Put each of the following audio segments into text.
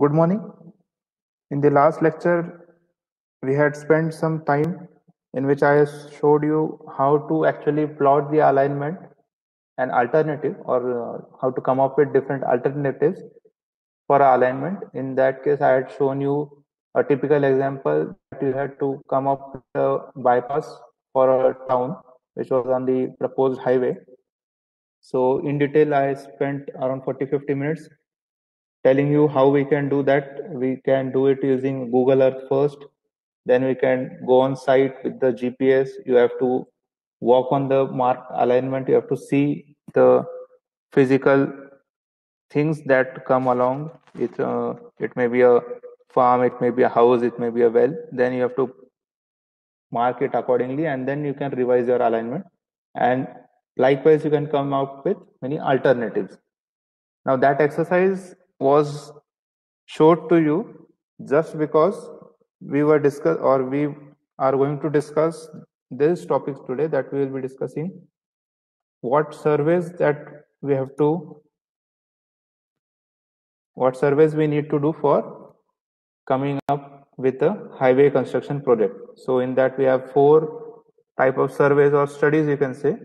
good morning. In the last lecture, we had spent some time in which I showed you how to actually plot the alignment and alternative, or how to come up with different alternatives for alignment. In that case, I had shown you a typical example that you had to come up with a bypass for a town which was on the proposed highway. So in detail, I spent around 40-50 minutes telling you how we can do that. We can do it using Google Earth first. Then we can go on site with the GPS. You have to walk on the marked alignment. You have to see the physical things that come along. It may be a farm, it may be a house, it may be a well. Then you have to mark it accordingly, and then you can revise your alignment. And likewise, you can come out with many alternatives. Now that exercise was showed to you just because we are going to discuss these topics today, that we will be discussing what surveys we need to do for coming up with a highway construction project. So in that we have 4 type of surveys or studies, you can say,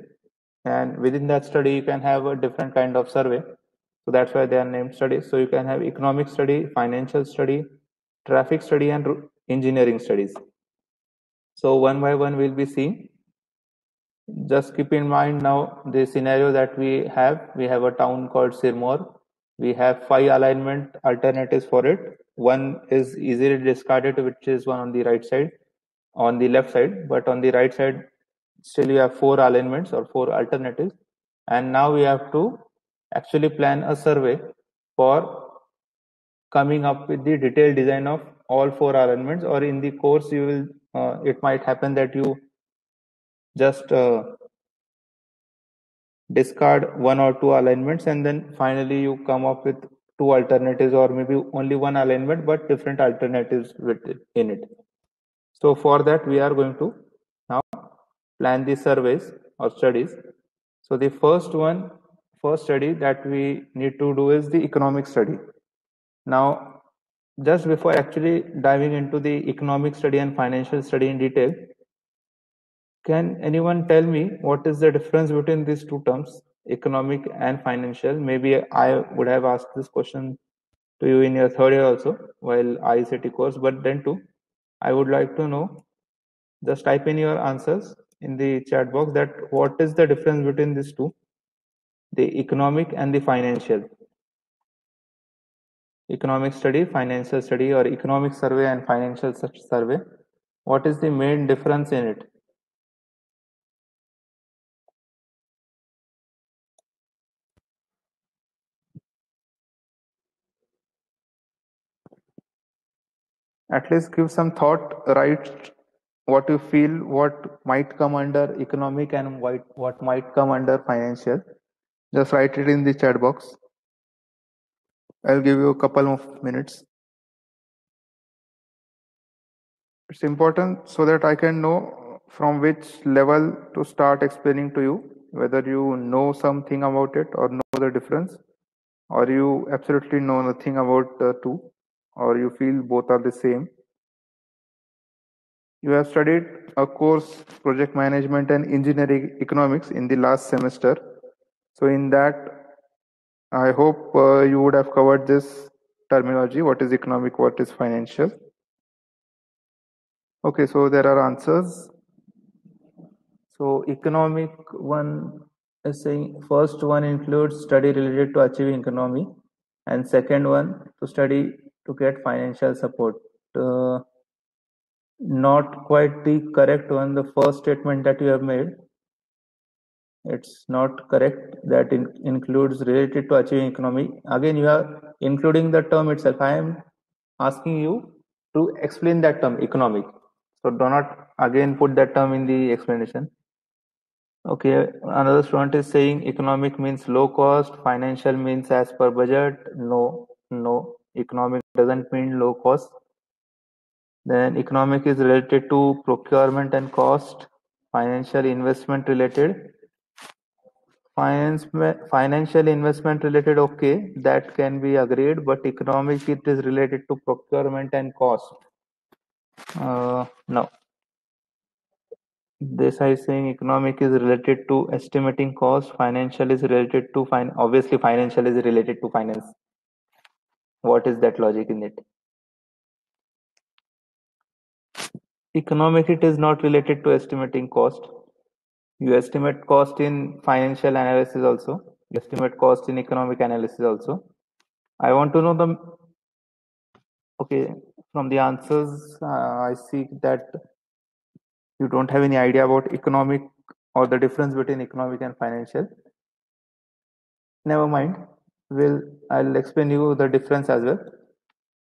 and within that study you can have a different kind of survey. So that's why they are named studies. So you can have economic study, financial study, traffic study, and engineering studies. So one by one we'll be seeing. Just keep in mind now the scenario that we have. We have a town called Sirmaur. We have 5 alignment alternatives for it. One is easily discarded, which is one on the right side, on the left side, but on the right side still you have 4 alignments or 4 alternatives. And now we have to actually plan a survey for coming up with the detailed design of all 4 alignments. Or in the course you will it might happen that you just discard 1 or 2 alignments, and then finally you come up with 2 alternatives, or maybe only 1 alignment but different alternatives in it. So for that we are going to now plan the surveys or studies. So the first study that we need to do is the economic study. Now, just before actually diving into the economic study and financial study in detail, can anyone tell me what is the difference between these 2 terms, economic and financial? Maybe I would have asked this question to you in your 3rd year also while ICT course, but then too, I would like to know. Just type in your answers in the chat box that what is the difference between these 2, the economic and the financial. Economic study, financial study, or economic survey and financial survey. What is the main difference in it? At least give some thought, write what you feel, what might come under economic and what might come under financial. Just write it in the chat box. I'll give you a couple of minutes. It's important so that I can know from which level to start explaining to you, whether you know something about it or know the difference, or you absolutely know nothing about the 2, or you feel both are the same. You have studied a course, project management and engineering economics, in the last semester. So in that, I hope you would have covered this terminology, what is economic, what is financial. Okay, so there are answers. So economic one is saying first one includes study related to achieving economy, and second one to study to get financial support. Not quite the correct one, the first statement that you have made. It's not correct that includes related to achieving economy. Again, you are including the term itself. I am asking you to explain that term, economic. So do not again put that term in the explanation. Okay, another student is saying economic means low cost, financial means as per budget. No, economic doesn't mean low cost. Then economic is related to procurement and cost, financial investment related. Financial investment related, okay, that can be agreed, but economic, it is related to procurement and cost. No. This I saying economic is related to estimating cost, financial is related to obviously financial is related to finance. What is that logic in it? Economic, it is not related to estimating cost. You estimate cost in financial analysis also. You estimate cost in economic analysis also. I want to know okay, from the answers, I see that you don't have any idea about economic or the difference between economic and financial. Never mind. I'll explain you the difference as well.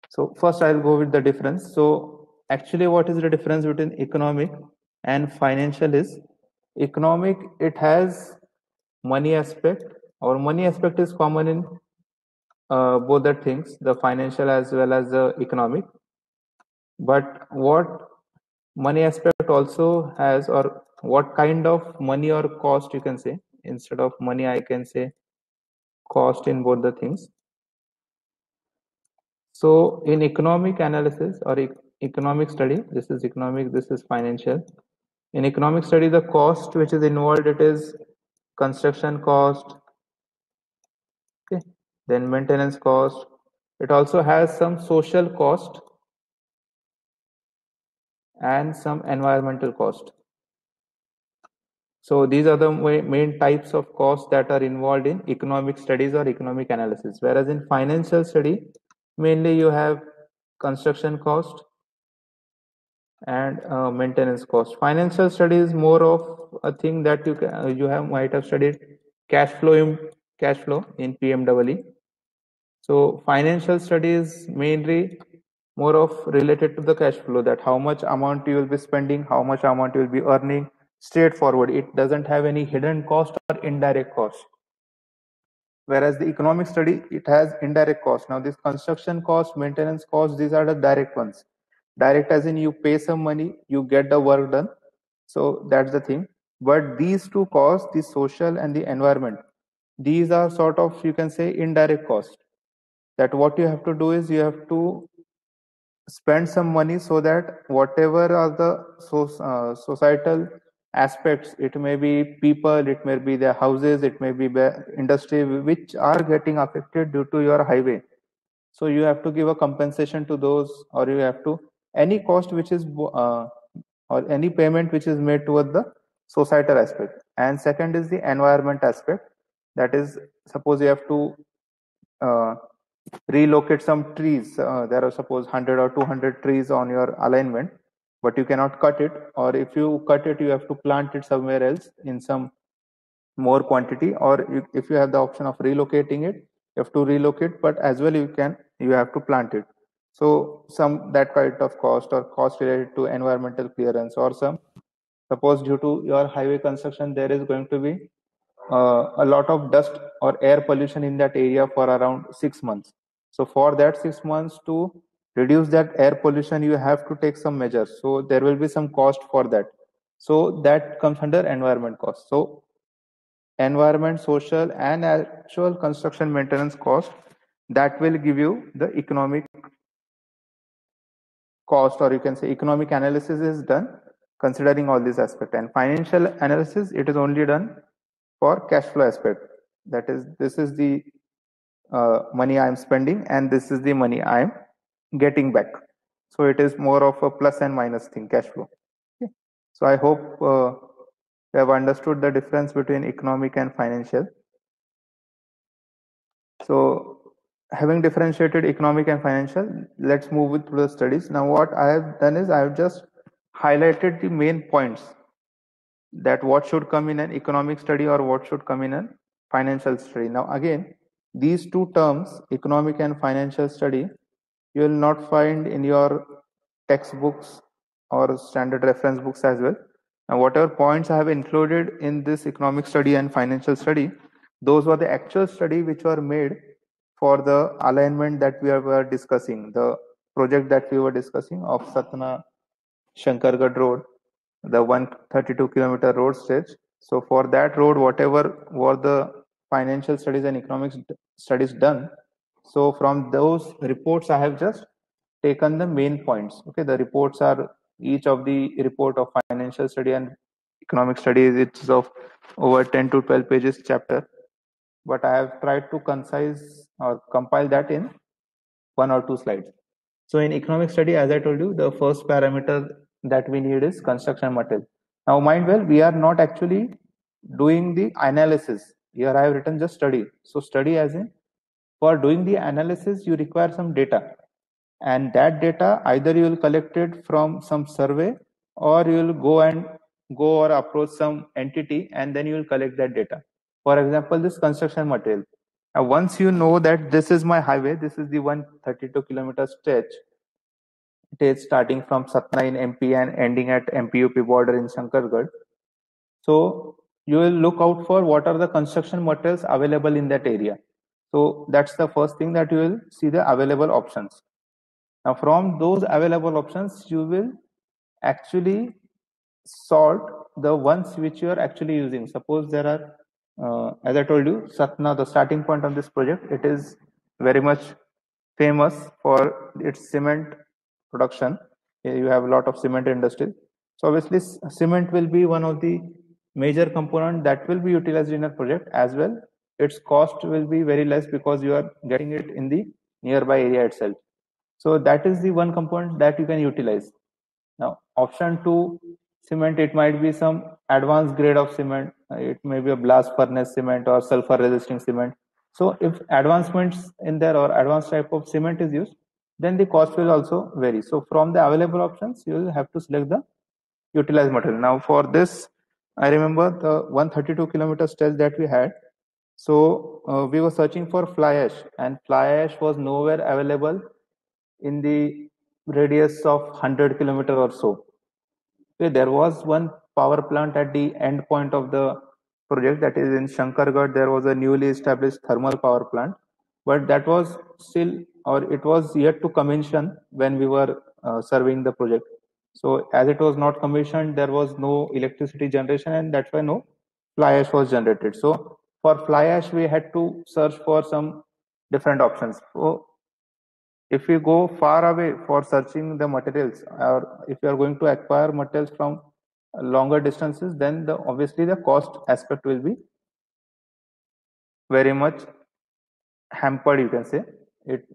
So first I'll go with the difference. So actually what is the difference between economic and financial is economic, it has money aspect, or money aspect is common in both the things, the financial as well as the economic. But what money aspect also has, or what kind of money or cost you can say, instead of money I can say cost in both the things. So in economic analysis or economic study, this is economic, this is financial. In economic study, the cost which is involved, it is construction cost, okay, then maintenance cost. It also has some social cost and some environmental cost. So these are the main types of costs that are involved in economic studies or economic analysis. Whereas in financial study, mainly you have construction cost and maintenance cost. Financial study is more of a thing that might have studied cash flow in PMEE. So financial study is mainly more of related to the cash flow, that how much amount you will be spending, how much amount you will be earning, straightforward. It doesn't have any hidden cost or indirect cost. Whereas the economic study, it has indirect cost. Now this construction cost, maintenance cost, these are the direct ones. Direct as in you pay some money, you get the work done. So that's the thing. But these two costs, the social and the environment, these are sort of, you can say, indirect cost. That what you have to do is you have to spend some money so that whatever are the societal aspects, it may be people, it may be their houses, it may be industry which are getting affected due to your highway. So you have to give a compensation to those, or you have to any cost which is or any payment which is made toward the societal aspect. And second is the environment aspect. That is, suppose you have to relocate some trees. There are suppose 100 or 200 trees on your alignment, but you cannot cut it, or if you cut it, you have to plant it somewhere else in some more quantity, or if you have the option of relocating it, you have to relocate, but as well you have to plant it. So some that kind of cost, or cost related to environmental clearance, or some, suppose due to your highway construction, there is going to be a lot of dust or air pollution in that area for around 6 months. So for that 6 months, to reduce that air pollution, you have to take some measures. So there will be some cost for that. So that comes under environment cost. So environment, social, and actual construction maintenance cost, that will give you the economic cost, or you can say economic analysis is done considering all these aspects. And financial analysis, it is only done for cash flow aspect. That is, this is the money I am spending, and this is the money I am getting back. So it is more of a plus and minus thing, cash flow. Okay. So I hope you have understood the difference between economic and financial. So having differentiated economic and financial, let's move to the studies. Now what I have done is I have just highlighted the main points, that what should come in an economic study or what should come in a financial study. Now again, these two terms, economic and financial study, you will not find in your textbooks or standard reference books as well. Now whatever points I have included in this economic study and financial study, those were the actual study which were made for the alignment that we were discussing, the project that we were discussing of Satna Shankargarh Road, the 132 kilometer road stretch. So for that road, whatever were the financial studies and economics studies done, so from those reports, I have just taken the main points. Okay, the reports are each of the report of financial study and economic studies. It's of over 10 to 12 pages chapter, but I have tried to concise or compile that in 1 or 2 slides. So in economic study, as I told you, the first parameter that we need is construction material. Now, mind well, we are not actually doing the analysis. Here I have written just study. So study as in, for doing the analysis, you require some data. And that data, either you will collect it from some survey, or you will go or approach some entity and then you will collect that data. For example, this construction material. Now, once you know that this is my highway, this is the 132-kilometer stretch. It is starting from Satna in MP and ending at MP-UP border in Shankargarh. So you will look out for what are the construction materials available in that area. So that's the first thing, that you will see the available options. Now from those available options, you will actually sort the ones which you are actually using. Suppose there are, as I told you, Satna, the starting point of this project, it is very much famous for its cement production. You have a lot of cement industry. So obviously cement will be one of the major component that will be utilized in a project as well. Its cost will be very less because you are getting it in the nearby area itself. So that is the one component that you can utilize. Now, option two, cement, it might be some advanced grade of cement. It may be a blast furnace cement or sulfur resisting cement. So if advancements in there or advanced type of cement is used, then the cost will also vary. So from the available options, you will have to select the utilized material. Now for this, I remember the 132-kilometer stretch that we had. So we were searching for fly ash, and fly ash was nowhere available in the radius of 100 kilometer or so. Okay, there was one power plant at the end point of the project, that is in Shankargarh. There was a newly established thermal power plant, but that was still, or it was yet to commission when we were surveying the project. So as it was not commissioned, there was no electricity generation, and that's why no fly ash was generated. So for fly ash, we had to search for some different options. So if we go far away for searching the materials, or if you are going to acquire materials from longer distances, then obviously the cost aspect will be very much hampered, you can say.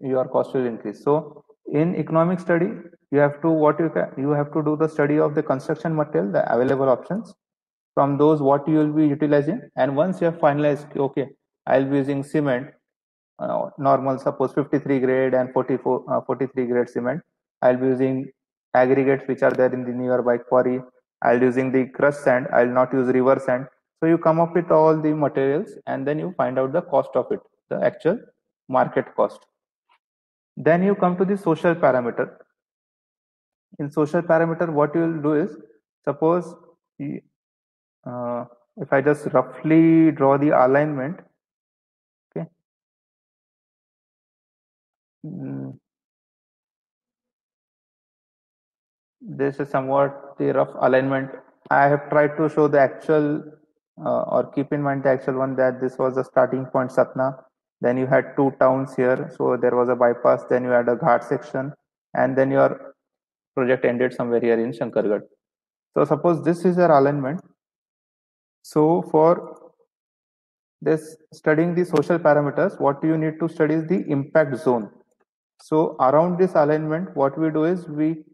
Your cost will increase. So in economic study, you have to you have to do the study of the construction material, the available options. From those, what you will be utilizing, and once you have finalized, okay, I'll be using cement, normal, suppose 53 grade and 43 grade cement. I'll be using aggregates which are there in the nearby quarry. I'll be using the crushed sand. I'll not use river sand. So you come up with all the materials and then you find out the cost of it, the actual market cost. Then you come to the social parameter. In social parameter, what you will do is, suppose if I just roughly draw the alignment, okay. This is somewhat the rough alignment. I have tried to show the actual or keep in mind the actual one, that this was the starting point Satna. Then you had two towns here. So there was a bypass. Then you had a ghat section. And then your project ended somewhere here in Shankargarh. So suppose this is your alignment. So for this studying the social parameters, what you need to study is the impact zone. So around this alignment, what we do is we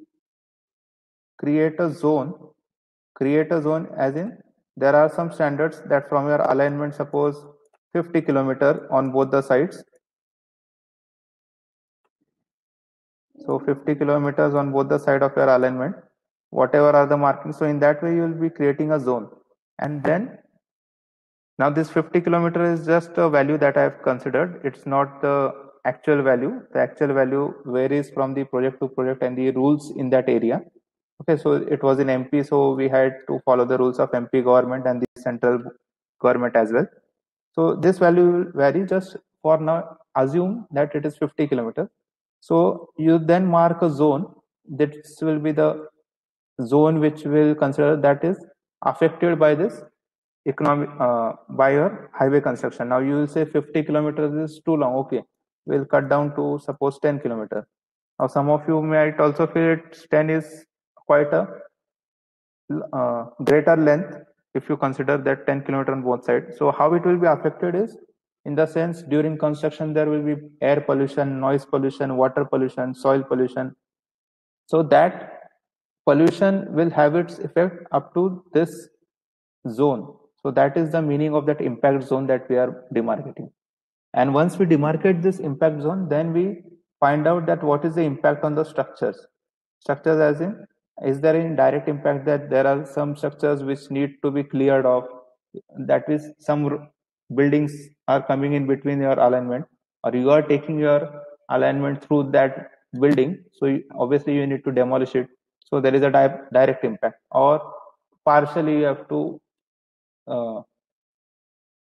create a zone as in, there are some standards that from your alignment, suppose 50 kilometer on both the sides. So 50 kilometers on both the side of your alignment, whatever are the markings. So in that way, you will be creating a zone. And then now this 50 kilometer is just a value that I have considered. It's not the actual value. The actual value varies from the project to project and the rules in that area. Okay, so it was in MP, so we had to follow the rules of MP government and the central government as well. So this value will vary. Just for now, assume that it is 50 kilometers. So you then mark a zone. This will be the zone which will consider that is affected by this economic by your highway construction. Now you will say 50 kilometers is too long. Okay, we'll cut down to suppose 10 kilometers. Now some of you might also feel it 10 is quite a greater length if you consider that 10 kilometer on both sides. So how it will be affected is, in the sense, during construction there will be air pollution, noise pollution, water pollution, soil pollution. So that pollution will have its effect up to this zone. So that is the meaning of that impact zone that we are demarcating. And once we demarcate this impact zone, then we find out that what is the impact on the structures. Structures as in, is there any direct impact that there are some structures which need to be cleared off? That is, some buildings are coming in between your alignment, or you are taking your alignment through that building. So obviously you need to demolish it. So there is a direct impact. Or partially you have to,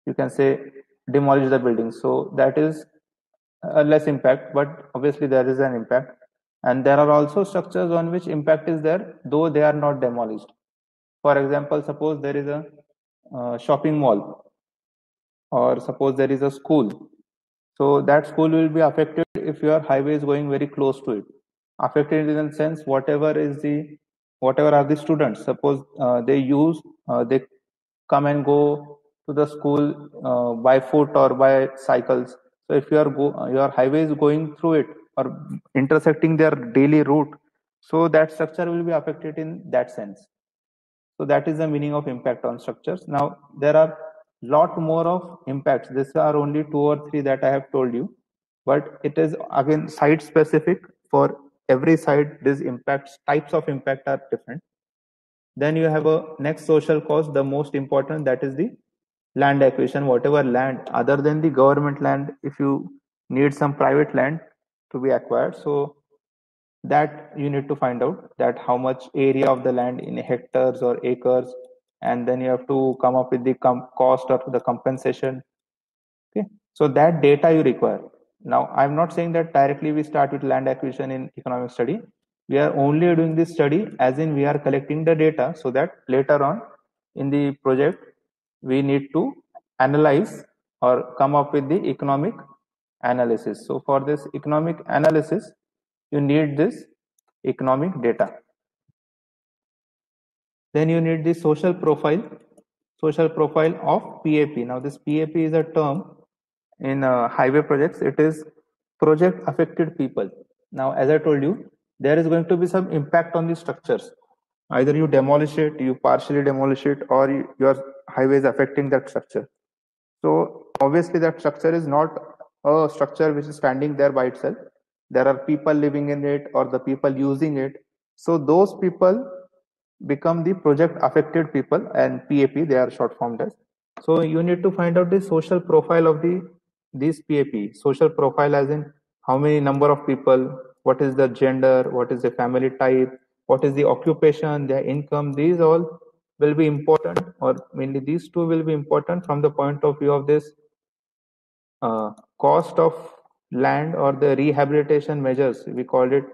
you can say, demolish the building. So that is a less impact, but obviously there is an impact. And there are also structures on which impact is there, though they are not demolished. For example, suppose there is a shopping mall, or suppose there is a school. So that school will be affected if your highway is going very close to it. Affected in the sense, whatever are the students. Suppose they come and go to the school by foot or by cycles. So if your highway is going through it or intersecting their daily route, so that structure will be affected in that sense. So that is the meaning of impact on structures. Now there are lot more of impacts. These are only 2 or 3 that I have told you, but it is again site specific. For every site, these impacts, types of impact are different. Then you have a next social cost, the most important, that is the land acquisition. Whatever land other than the government land, if you need some private land to be acquired, so that you need to find out that how much area of the land in hectares or acres, and then you have to come up with the cost of the compensation. Okay, so that data you require. Now I'm not saying that directly we start with land acquisition in economic study. We are only doing this study as in we are collecting the data, so that later on in the project we need to analyze or come up with the economic analysis. So for this economic analysis, you need this economic data. Then you need the social profile of PAP. Now this PAP is a term in highway projects. It is project affected people. Now as I told you, there is going to be some impact on the structures. Either you demolish it, you partially demolish it, or your highway is affecting that structure. So obviously that structure is not a structure which is standing there by itself. There are people living in it or the people using it. So those people become the project affected people, and PAP they are short formed as. So you need to find out the social profile of these PAP. Social profile as in how many number of people, what is the gender, what is the family type, what is the occupation, their income. These all will be important, or mainly these two will be important from the point of view of this cost of land or the rehabilitation measures. We called it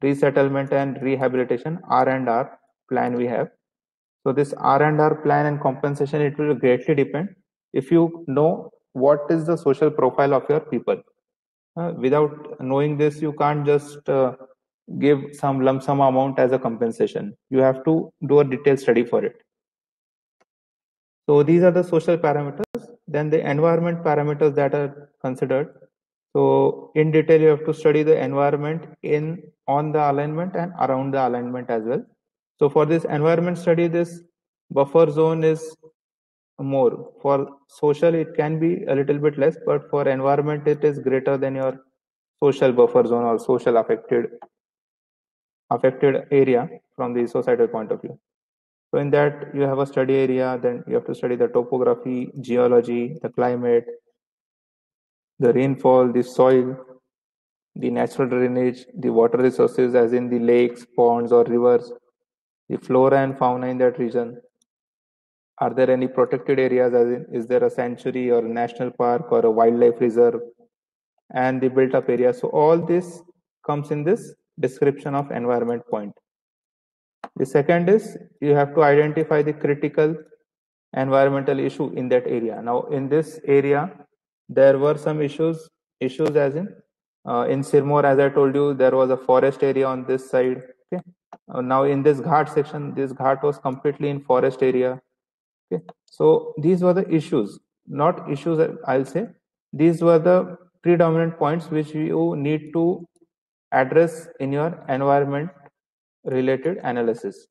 resettlement and rehabilitation, R&R plan we have. So this R&R plan and compensation, it will greatly depend if you know what is the social profile of your people. Without knowing this, you can't just give some lump sum amount as a compensation. You have to do a detailed study for it. So these are the social parameters. Then the environment parameters that are considered. So in detail, you have to study the environment on the alignment and around the alignment as well. So for this environment study, this buffer zone is more. For social, it can be a little bit less, but for environment, it is greater than your social buffer zone or social affected area from the societal point of view. So in that you have a study area, then you have to study the topography, geology, the climate, the rainfall, the soil, the natural drainage, the water resources as in the lakes, ponds or rivers, the flora and fauna in that region. Are there any protected areas, as in is there a sanctuary or a national park or a wildlife reserve, and the built up area. So all this comes in this description of environment point. The second is you have to identify the critical environmental issue in that area. Now in this area, there were some issues as in Sirmaur, as I told you, there was a forest area on this side. Okay. Now in this Ghat section, this Ghat was completely in forest area. Okay. So these were the issues, not issues, I'll say. These were the predominant points which you need to address in your environment related analysis.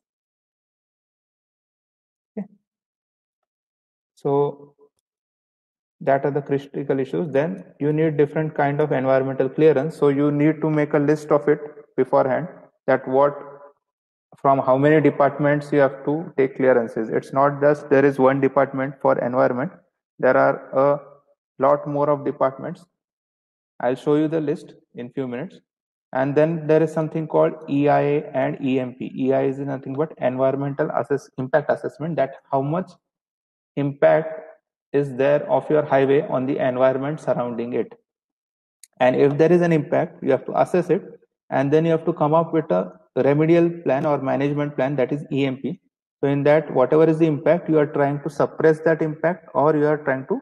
Okay. So that are the critical issues. Then you need different kind of environmental clearance. So you need to make a list of it beforehand, that what, from how many departments you have to take clearances. It's not just there is one department for environment. There are a lot more of departments. I'll show you the list in few minutes. And then there is something called EIA and EMP. EIA is nothing but environmental impact assessment, that how much impact is there of your highway on the environment surrounding it. And if there is an impact, you have to assess it, and then you have to come up with a remedial plan or management plan, that is EMP. So in that, whatever is the impact, you are trying to suppress that impact, or you are trying to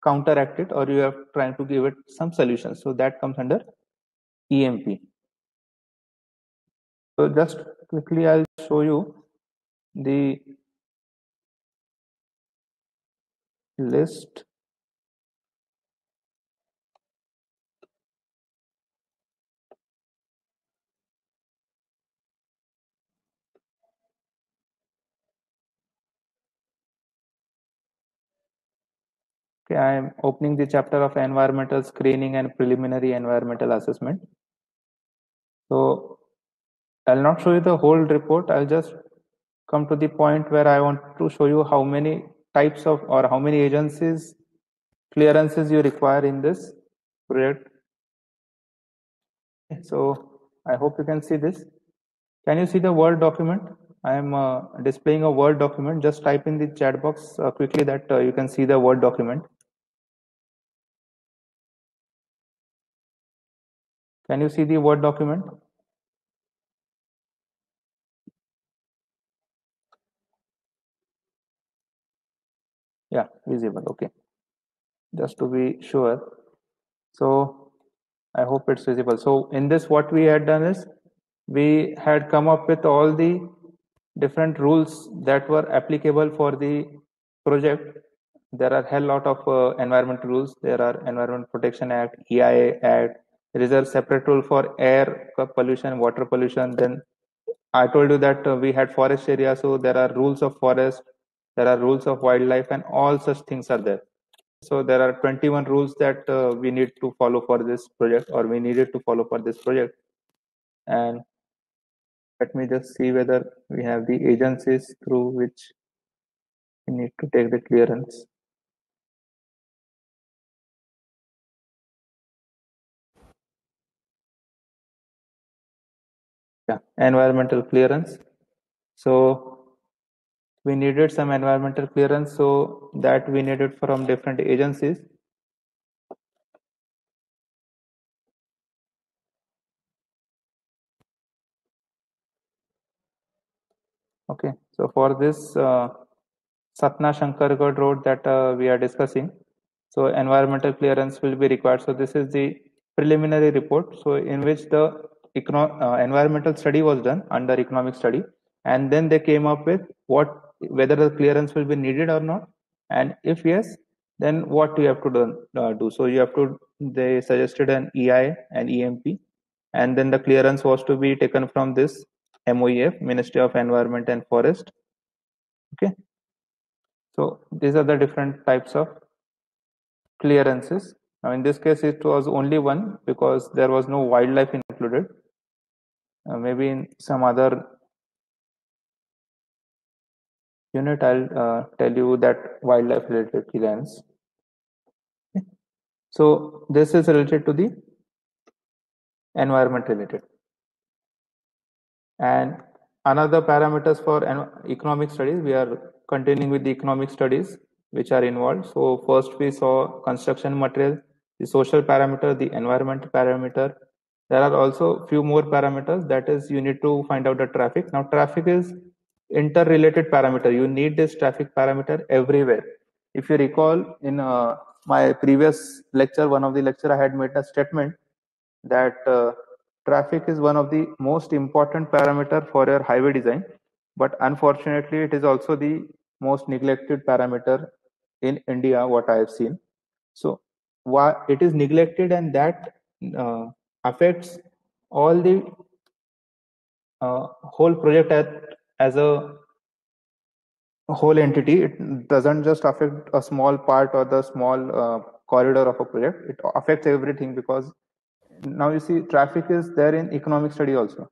counteract it, or you are trying to give it some solutions. So that comes under EMP. So just quickly, I'll show you the list. Okay, I am opening the chapter of environmental screening and preliminary environmental assessment. So I'll not show you the whole report. I'll just come to the point where I want to show you how many types of, or how many agencies clearances you require in this project. So I hope you can see this. Can you see the Word document? I am displaying a Word document. Just type in the chat box quickly that you can see the Word document. Can you see the Word document? Yeah, visible. Okay. Just to be sure. So I hope it's visible. So in this, what we had done is we had come up with all the different rules that were applicable for the project. There are a hell lot of environmental rules. There are Environment Protection Act, EIA Act. There is a separate rule for air pollution, water pollution. Then I told you that we had forest area, so there are rules of forest, there are rules of wildlife, and all such things are there. So there are 21 rules that we need to follow for this project, or we needed to follow for this project. And let me just see whether we have the agencies through which we need to take the clearance. Yeah, environmental clearance. So we needed some environmental clearance, so that we needed from different agencies. Okay, so for this Satna Shankargarh road that we are discussing, so environmental clearance will be required. So this is the preliminary report, so in which the environmental study was done under economic study, and then they came up with whether the clearance will be needed or not, and if yes, then what you have to do. So you have to, they suggested an EI and EMP, and then the clearance was to be taken from this MOEF, Ministry of Environment and Forest. Okay, so these are the different types of clearances. Now in this case, it was only one because there was no wildlife included. Maybe in some other unit, I'll tell you that wildlife related clearance. Okay. So this is related to the environment related. And another parameters for economic studies, we are continuing with the economic studies which are involved. So first we saw construction material, the social parameter, the environment parameter. There are also few more parameters, that is you need to find out the traffic. Now traffic is interrelated parameter. You need this traffic parameter everywhere. If you recall, in my previous lecture, one of the lecture, I had made a statement that traffic is one of the most important parameter for your highway design, but unfortunately it is also the most neglected parameter in India, what I have seen. So why it is neglected, and that uh, affects all the whole project as a whole entity. It doesn't just affect a small part or the small corridor of a project. It affects everything, because now you see traffic is there in economic study also.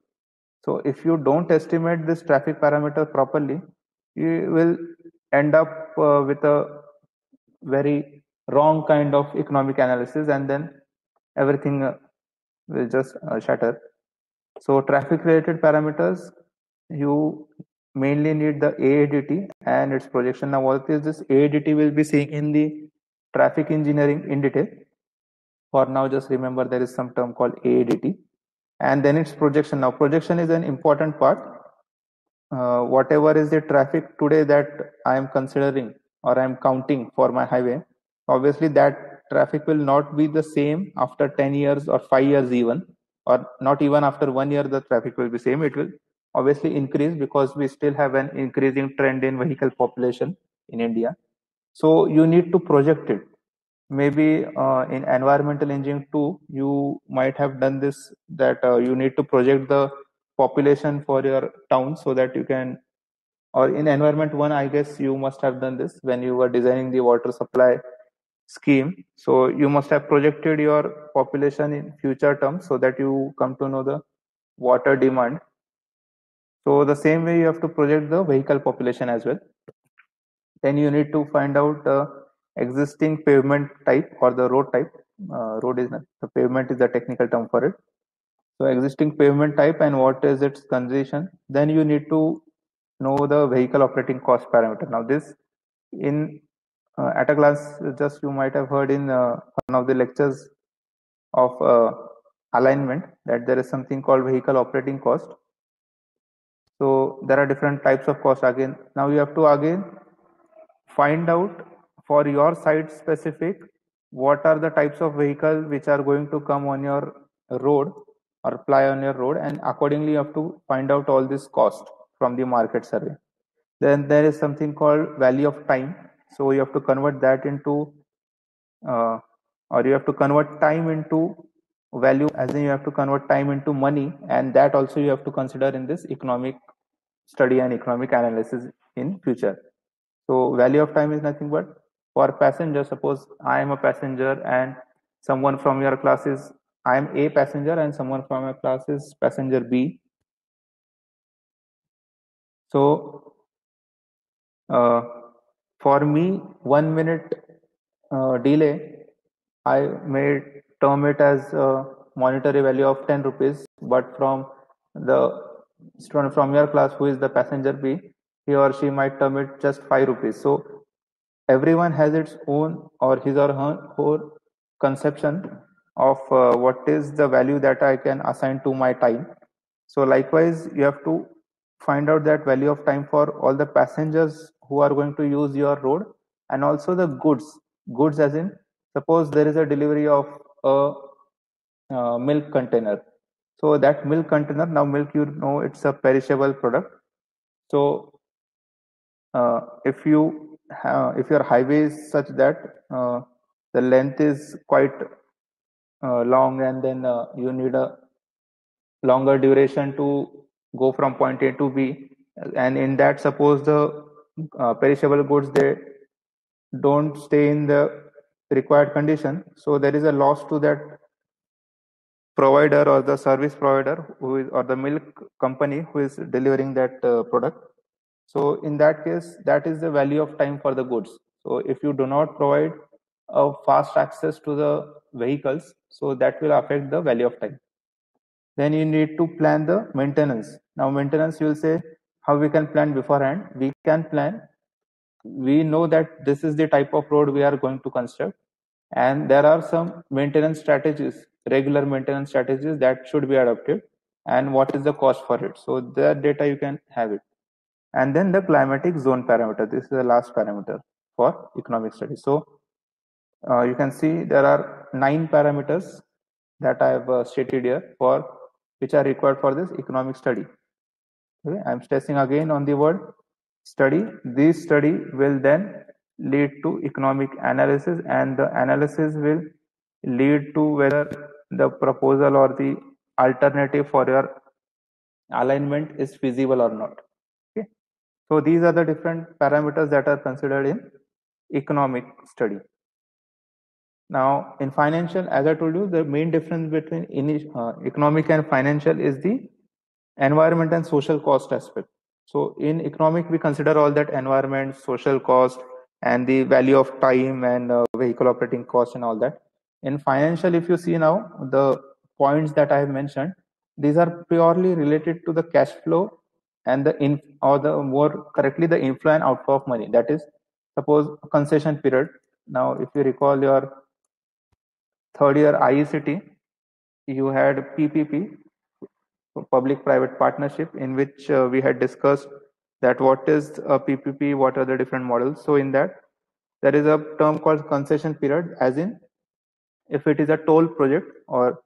So if you don't estimate this traffic parameter properly, you will end up with a very wrong kind of economic analysis, and then everything will just shatter. So traffic related parameters, you mainly need the AADT and its projection. Now what is this AADT, will be seeing in the traffic engineering in detail. For now, just remember there is some term called AADT, and then its projection. Now projection is an important part. Whatever is the traffic today that I am considering or I am counting for my highway, obviously that traffic will not be the same after 10 years or 5 years even, or not even after 1 year the traffic will be same. It will obviously increase, because we still have an increasing trend in vehicle population in India. So you need to project it. Maybe in environmental engineering too, you might have done this, that you need to project the population for your town, so that you can, or in environment one, I guess you must have done this when you were designing the water supply scheme. So you must have projected your population in future terms, so that you come to know the water demand. So the same way you have to project the vehicle population as well. Then you need to find out existing pavement type or the road type. Road is not, the pavement is the technical term for it. So existing pavement type and what is its condition. Then you need to know the vehicle operating cost parameter. Now this, in at a glance, just you might have heard in one of the lectures of alignment, that there is something called vehicle operating cost. So there are different types of cost again. Now you have to again find out for your site specific, what are the types of vehicle which are going to come on your road or ply on your road, and accordingly you have to find out all this cost from the market survey. Then there is something called value of time. So you have to convert that into uh, or you have to convert time into value, as in you have to convert time into money, and that also you have to consider in this economic study and economic analysis in future. So value of time is nothing but, for passenger, suppose I am a passenger and someone from your class is, I am a passenger and someone from your class is passenger B. So for me, 1 minute delay, I may term it as a monetary value of 10 rupees, but from the student from your class who is the passenger B, he or she might term it just 5 rupees. So everyone has its own or his or her own conception of what is the value that I can assign to my time. So likewise, you have to find out that value of time for all the passengers who are going to use your road, and also the goods. Goods as in, suppose there is a delivery of a milk container. So that milk container, now milk, you know, it's a perishable product. So if you if your highway is such that the length is quite long, and then you need a longer duration to go from point A to B, and in that, suppose the perishable goods, they don't stay in the required condition, so there is a loss to that provider or the service provider who is, or the milk company who is delivering that product. So in that case, that is the value of time for the goods. So if you do not provide a fast access to the vehicles, so that will affect the value of time. Then you need to plan the maintenance. Now maintenance, you will say, how we can plan beforehand? We can plan. We know that this is the type of road we are going to construct, and there are some maintenance strategies, regular maintenance strategies that should be adopted, and what is the cost for it. So that data you can have it. and then the climatic zone parameter. This is the last parameter for economic study. So you can see there are 9 parameters that I have stated here for which are required for this economic study. Okay, I'm stressing again on the word study. This study will then lead to economic analysis, and the analysis will lead to whether the proposal or the alternative for your alignment is feasible or not. Okay, so these are the different parameters that are considered in economic study. Now, in financial, as I told you, the main difference between economic and financial is the environment and social cost aspect. So in economic, we consider all that environment, social cost, and the value of time and vehicle operating cost and all that. In financial, if you see now, the points that I have mentioned, these are purely related to the cash flow and the more correctly, the inflow and outflow of money. That is, suppose concession period. Now, if you recall your third year IECT, you had PPP, public-private partnership, in which we had discussed that what is a PPP, what are the different models. So in that, there is a term called concession period, as in if it is a toll project or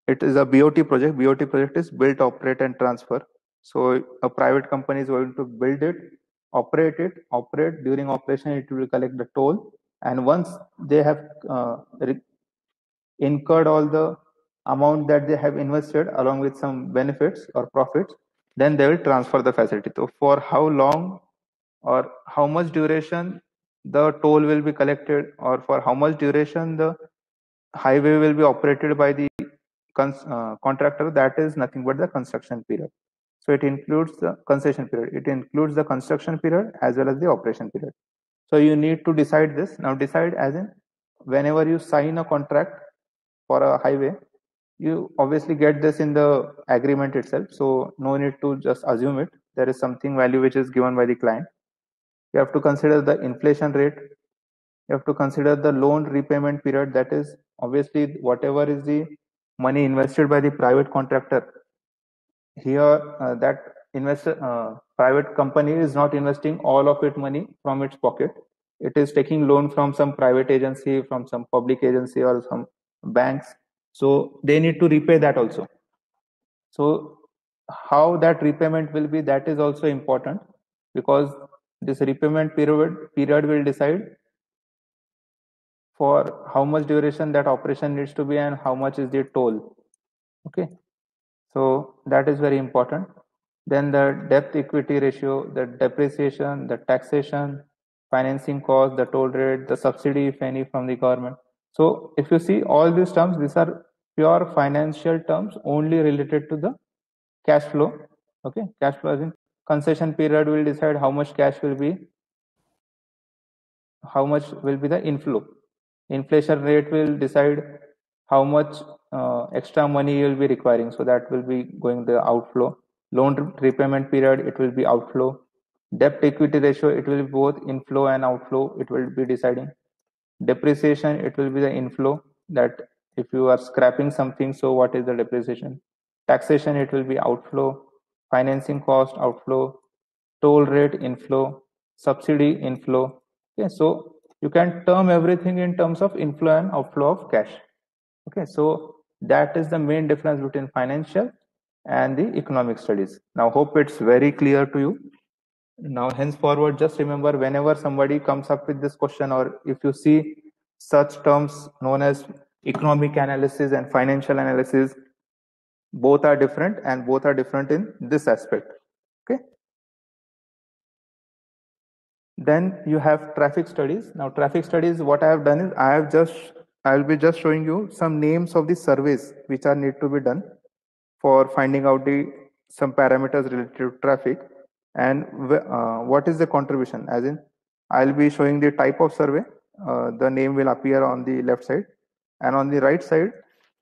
it is a BOT project. BOT project is build, operate, and transfer. So a private company is going to build it, operate it, operate. During operation, it will collect the toll, and once they have incurred all the amount that they have invested along with some benefits or profits, then they will transfer the facility. So for how long or how much duration the toll will be collected, or for how much duration the highway will be operated by the contractor, that is nothing but the construction period. So it includes the concession period, it includes the construction period as well as the operation period. So you need to decide this. Now decide as in, whenever you sign a contract for a highway, you obviously get this in the agreement itself, so no need to just assume it. There is something value which is given by the client. You have to consider the inflation rate, you have to consider the loan repayment period. That is obviously whatever is the money invested by the private contractor. Here that investor private company is not investing all of its money from its pocket. It is taking loan from some private agency, from some public agency, or some banks. So they need to repay that also. So how that repayment will be, that is also important, because this repayment period will decide for how much duration that operation needs to be and how much is the toll. Okay, so that is very important. Then the debt equity ratio, the depreciation, the taxation, financing cost, the toll rate, the subsidy, if any, from the government. So if you see all these terms, these are pure financial terms only related to the cash flow. Okay, cash flow as in concession period will decide how much cash will be, how much will be the inflow. Inflation rate will decide how much extra money you will be requiring, so that will be going the outflow. Loan repayment period, it will be outflow. Debt equity ratio, it will be both inflow and outflow, it will be deciding. Depreciation, it will be the inflow, that if you are scrapping something, so what is the depreciation. Taxation, it will be outflow. Financing cost, outflow. Toll rate, inflow. Subsidy, inflow. Okay, so you can term everything in terms of inflow and outflow of cash. Okay, so that is the main difference between financial and the economic studies. Now hope it's very clear to you. Now henceforward, just remember, whenever somebody comes up with this question, or if you see such terms known as economic analysis and financial analysis, both are different, and both are different in this aspect. Okay, then you have traffic studies. Now traffic studies, what I have done is I will be just showing you some names of the surveys which are need to be done for finding out some parameters related to traffic, and what is the contribution. As in, I'll be showing the type of survey. The name will appear on the left side, and on the right side,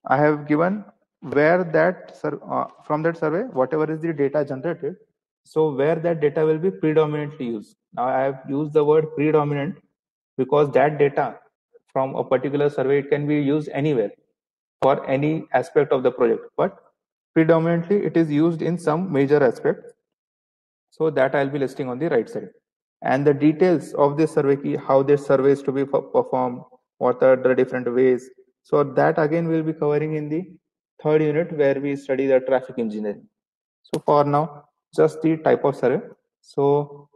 I have given where that from that survey, whatever is the data generated, so where that data will be predominantly used. Now I have used the word predominant because that data from a particular survey, it can be used anywhere for any aspect of the project, but predominantly it is used in some major aspect. So that I'll be listing on the right side. And the details of this survey key, how this survey is to be performed, what are the different ways. So that again we'll be covering in the third unit where we study the traffic engineering. So for now, just the type of survey. So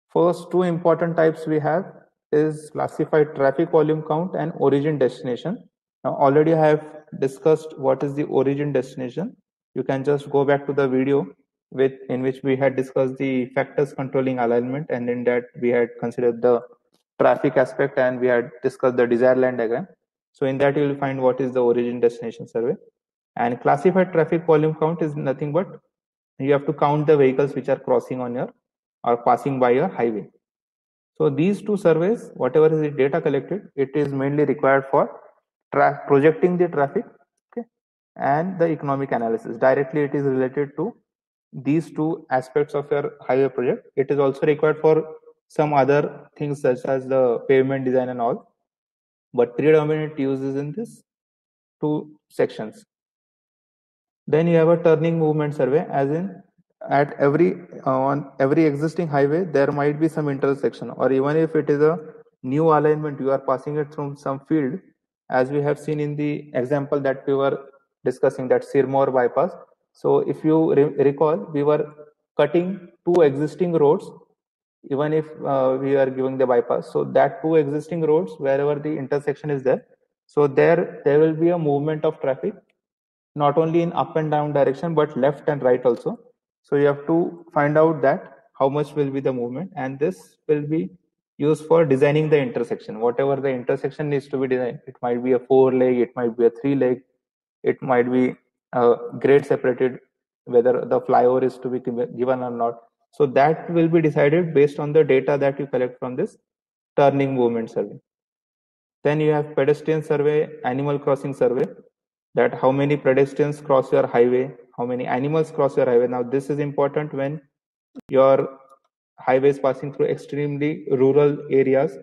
first two important types we have is classified traffic volume count and origin destination. Now already I have discussed what is the origin destination. You can just go back to the video in which we had discussed the factors controlling alignment, and in that we had considered the traffic aspect and we had discussed the desired line diagram. So in that you will find what is the origin destination survey. And classified traffic volume count is nothing but you have to count the vehicles which are crossing on your or passing by your highway. So these two surveys, whatever is the data collected, it is mainly required for projecting the traffic, okay, and the economic analysis. Directly it is related to these two aspects of your highway project. It is also required for some other things such as the pavement design and all, but predominant use is in this two sections. Then you have a turning movement survey, as in at on every existing highway there might be some intersection, or even if it is a new alignment, you are passing it through some field, as we have seen in the example that we were discussing, that Sirmaur bypass. So if you recall, we were cutting two existing roads even if we are giving the bypass. So that two existing roads, wherever the intersection is there, so there will be a movement of traffic, not only in up and down direction but left and right also. So you have to find out that how much will be the movement, and this will be used for designing the intersection. Whatever the intersection needs to be designed, it might be a 4-leg, it might be a 3-leg, it might be grade separated, whether the flyover is to be given or not. So that will be decided based on the data that you collect from this turning movement survey. Then you have pedestrian survey, animal crossing survey, that how many pedestrians cross your highway, how many animals cross your highway. Now this is important when your highway is passing through extremely rural areas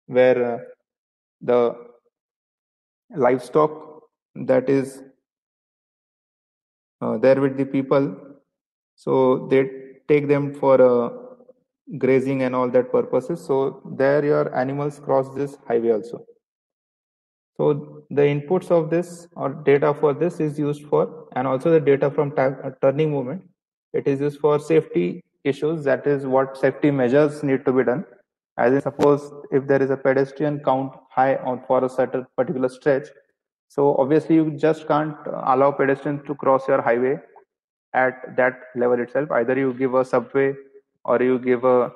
where the livestock that is there with the people, so they take them for grazing and all that purposes. So there your animals cross this highway also. So the inputs of this or data for this is used for, and also the data from turning movement, it is used for safety issues. That is what safety measures need to be done. As in, suppose if there is a pedestrian count high on for a certain particular stretch, so obviously you just can't allow pedestrians to cross your highway at that level itself. Either you give a subway or you give a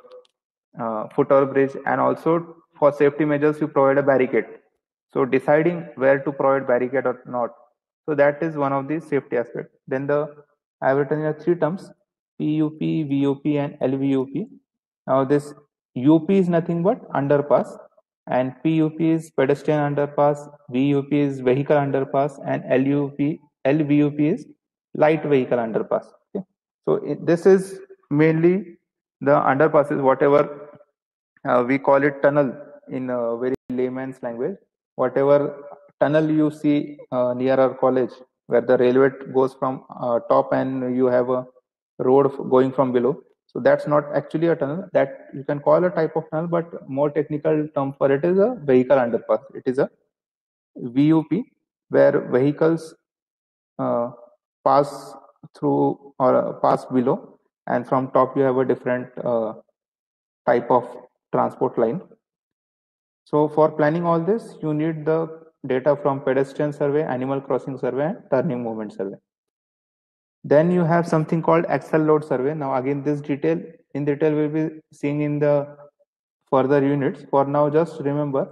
foot bridge, and also for safety measures you provide a barricade. So deciding where to provide barricade or not, so that is one of the safety aspects. Then I have written here three terms: PUP, VUP, and LVUP. Now this UP is nothing but underpass, and PUP is pedestrian underpass, VUP is vehicle underpass, and LVUP is light vehicle underpass. Okay? So this is mainly the underpasses, whatever we call it tunnel in a very layman's language. Whatever tunnel you see near our college, where the railway goes from top and you have a road going from below. So that's not actually a tunnel. That you can call a type of tunnel, but more technical term for it is a vehicle underpass. It is a VUP, where vehicles pass through or pass below, and from top you have a different type of transport line. So for planning all this, you need the data from pedestrian survey, animal crossing survey, and turning movement survey. Then you have something called axle load survey. Now again, this detail we'll be seeing in the further units. For now, just remember,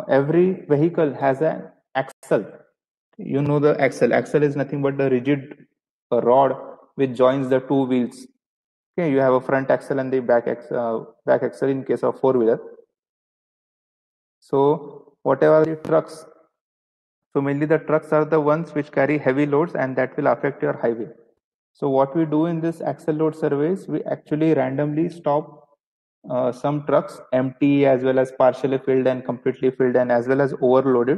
every vehicle has an axle. You know the axle. Axle is nothing but the rigid rod which joins the two wheels. Okay, you have a front axle and the back axle in case of four-wheeler. So whatever the trucks, so mainly the trucks are the ones which carry heavy loads, and that will affect your highway. So what we do in this axle load surveys, we actually randomly stop some trucks empty as well as partially filled and completely filled and as well as overloaded,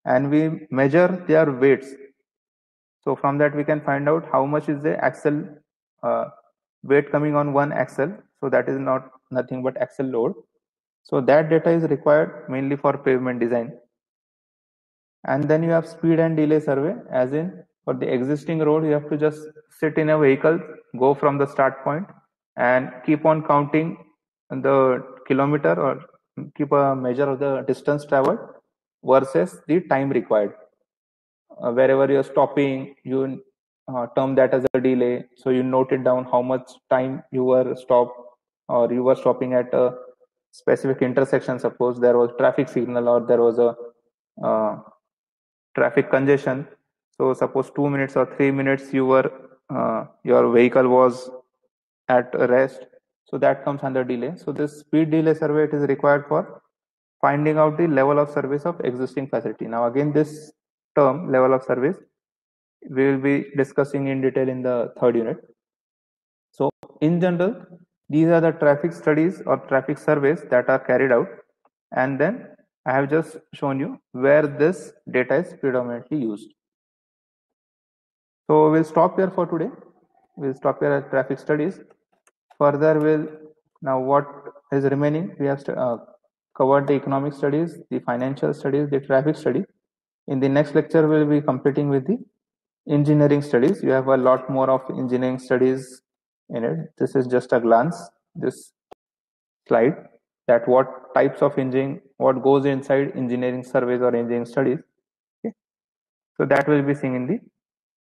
and we measure their weights. So from that we can find out how much is the axle weight coming on one axle, so that is nothing but axle load. So that data is required mainly for pavement design. And then you have speed and delay survey, as in for the existing road, you have to just sit in a vehicle, go from the start point and keep on counting the kilometer or keep a measure of the distance traveled versus the time required. Wherever you're stopping, you term that as a delay. So you note it down how much time you were stopped, or you were stopping at a specific intersection. Suppose there was traffic signal or there was a traffic congestion. So suppose 2 minutes or 3 minutes you were your vehicle was at rest. So that comes under delay. So this speed delay survey, it is required for finding out the level of service of existing facility. Now again, this term level of service we will be discussing in detail in the third unit. So in general, these are the traffic studies or traffic surveys that are carried out, and then I have just shown you where this data is predominantly used. So we'll stop here for today. We'll stop here at traffic studies. Further, we'll now what is remaining. We have covered the economic studies, the financial studies, the traffic study. In the next lecture, we'll be completing with the engineering studies. You have a lot more of engineering studies in it. This is just a glance, this slide, that what types of engineering, what goes inside engineering surveys or engineering studies. Okay. So that will be seen in the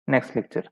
next lecture.